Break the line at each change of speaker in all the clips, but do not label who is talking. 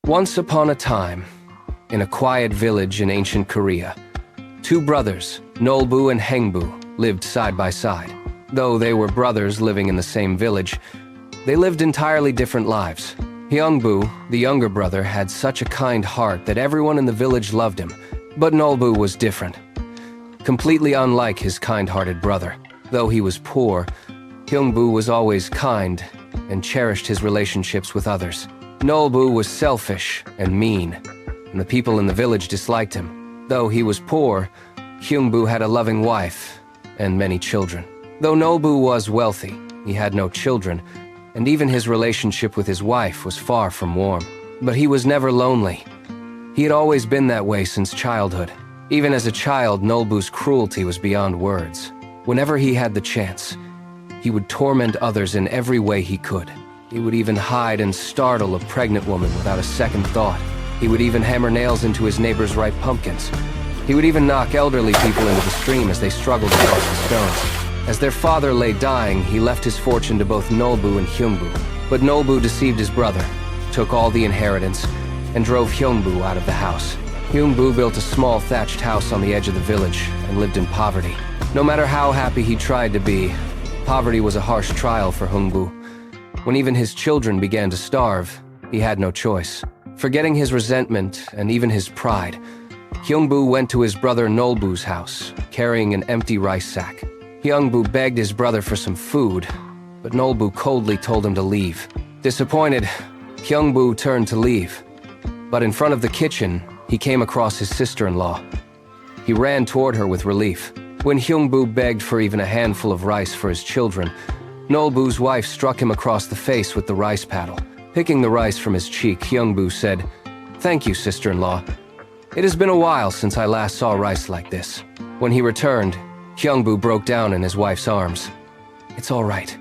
Once upon a time, in a quiet village in ancient Korea, two brothers, Nolbu and Heungbu, lived side by side. Though they were brothers living in the same village, they lived entirely different lives. Heungbu, the younger brother, had such a kind heart that everyone in the village loved him, but Nolbu was different. Completely unlike his kind-hearted brother. Though he was poor, Heungbu was always kind and cherished his relationships with others. Nolbu was selfish and mean, and the people in the village disliked him. Though he was poor, Heungbu had a loving wife and many children. Though Nolbu was wealthy, he had no children, and even his relationship with his wife was far from warm. But he was never lonely. He had always been that way since childhood. Even as a child, Nolbu's cruelty was beyond words. Whenever he had the chance, he would torment others in every way he could. He would even hide and startle a pregnant woman without a second thought. He would even hammer nails into his neighbor's ripe pumpkins. He would even knock elderly people into the stream as they struggled across the stones. As their father lay dying, he left his fortune to both Nolbu and Heungbu. But Nolbu deceived his brother, took all the inheritance, and drove Heungbu out of the house. Heungbu built a small thatched house on the edge of the village and lived in poverty. No matter how happy he tried to be, poverty was a harsh trial for Heungbu. When even his children began to starve, he had no choice. Forgetting his resentment and even his pride, Heungbu went to his brother Nolbu's house, carrying an empty rice sack. Heungbu begged his brother for some food, but Nolbu coldly told him to leave. Disappointed, Heungbu turned to leave. But in front of the kitchen, he came across his sister-in-law. He ran toward her with relief. When Heungbu begged for even a handful of rice for his children, Nolbu's wife struck him across the face with the rice paddle. Picking the rice from his cheek, Heungbu said, "Thank you, sister-in-law. It has been a while since I last saw rice like this." When he returned, Heungbu broke down in his wife's arms. "It's all right.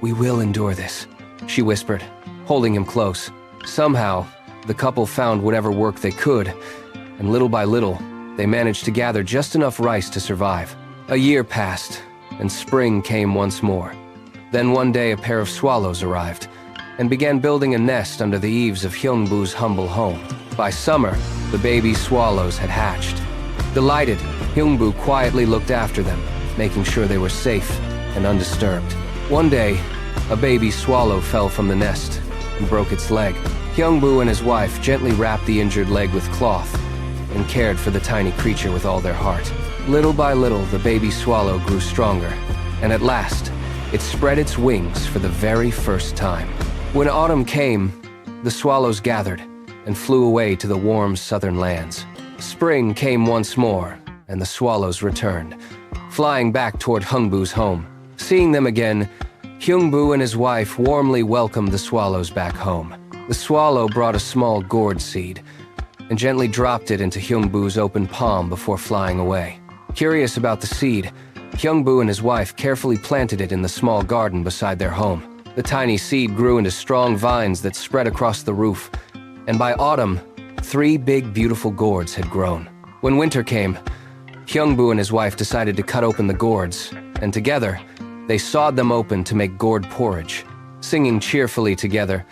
We will endure this," she whispered, holding him close. Somehow, the couple found whatever work they could, and little by little, they managed to gather just enough rice to survive. A year passed, and spring came once more. Then one day a pair of swallows arrived, and began building a nest under the eaves of Heungbu's humble home. By summer, the baby swallows had hatched. Delighted, Heungbu quietly looked after them, making sure they were safe and undisturbed. One day, a baby swallow fell from the nest and broke its leg. Heungbu and his wife gently wrapped the injured leg with cloth and cared for the tiny creature with all their heart. Little by little, the baby swallow grew stronger, and at last, it spread its wings for the very first time. When autumn came, the swallows gathered and flew away to the warm southern lands. Spring came once more, and the swallows returned, flying back toward Heungbu's home. Seeing them again, Heungbu and his wife warmly welcomed the swallows back home. The swallow brought a small gourd seed and gently dropped it into Heungbu's open palm before flying away. Curious about the seed, Heungbu and his wife carefully planted it in the small garden beside their home. The tiny seed grew into strong vines that spread across the roof, and by autumn, 3 big, beautiful gourds had grown. When winter came, Heungbu and his wife decided to cut open the gourds, and together, they sawed them open to make gourd porridge. Singing cheerfully together,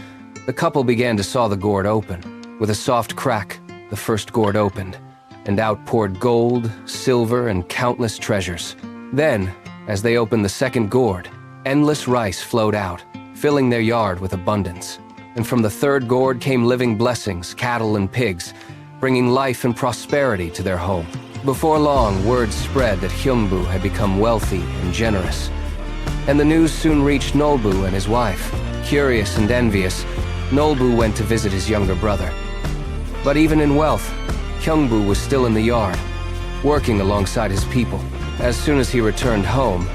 the couple began to saw the gourd open. With a soft crack, the first gourd opened, and out poured gold, silver, and countless treasures. Then, as they opened the second gourd, endless rice flowed out, filling their yard with abundance. And from the third gourd came living blessings, cattle and pigs, bringing life and prosperity to their home. Before long, word spread that Heungbu had become wealthy and generous. And the news soon reached Nolbu and his wife. Curious and envious, Nolbu went to visit his younger brother. But even in wealth, Heungbu was still in the yard, working alongside his people. As soon as he returned home,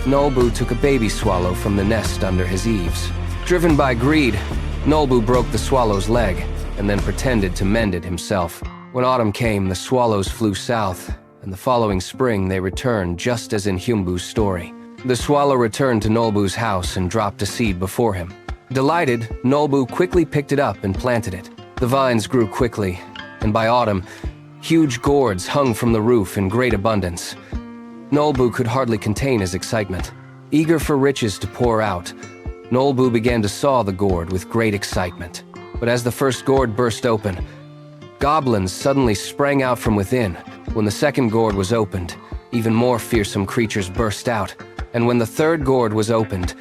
Nolbu took a baby swallow from the nest under his eaves. Driven by greed, Nolbu broke the swallow's leg and then pretended to mend it himself. When autumn came, the swallows flew south, and the following spring they returned just as in Heungbu's story. The swallow returned to Nolbu's house and dropped a seed before him. Delighted, Nolbu quickly picked it up and planted it. The vines grew quickly, and by autumn, huge gourds hung from the roof in great abundance. Nolbu could hardly contain his excitement. Eager for riches to pour out, Nolbu began to saw the gourd with great excitement. But as the first gourd burst open, goblins suddenly sprang out from within. When the second gourd was opened, even more fearsome creatures burst out. And when the third gourd was opened,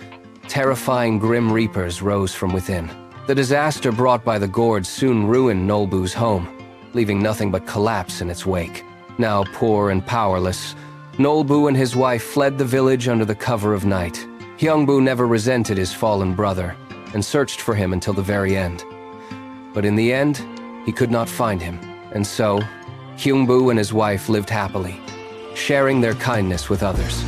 terrifying grim reapers rose from within. The disaster brought by the gourds soon ruined Nolbu's home, leaving nothing but collapse in its wake. Now poor and powerless, Nolbu and his wife fled the village under the cover of night. Heungbu never resented his fallen brother and searched for him until the very end. But in the end, he could not find him. And so, Heungbu and his wife lived happily, sharing their kindness with others.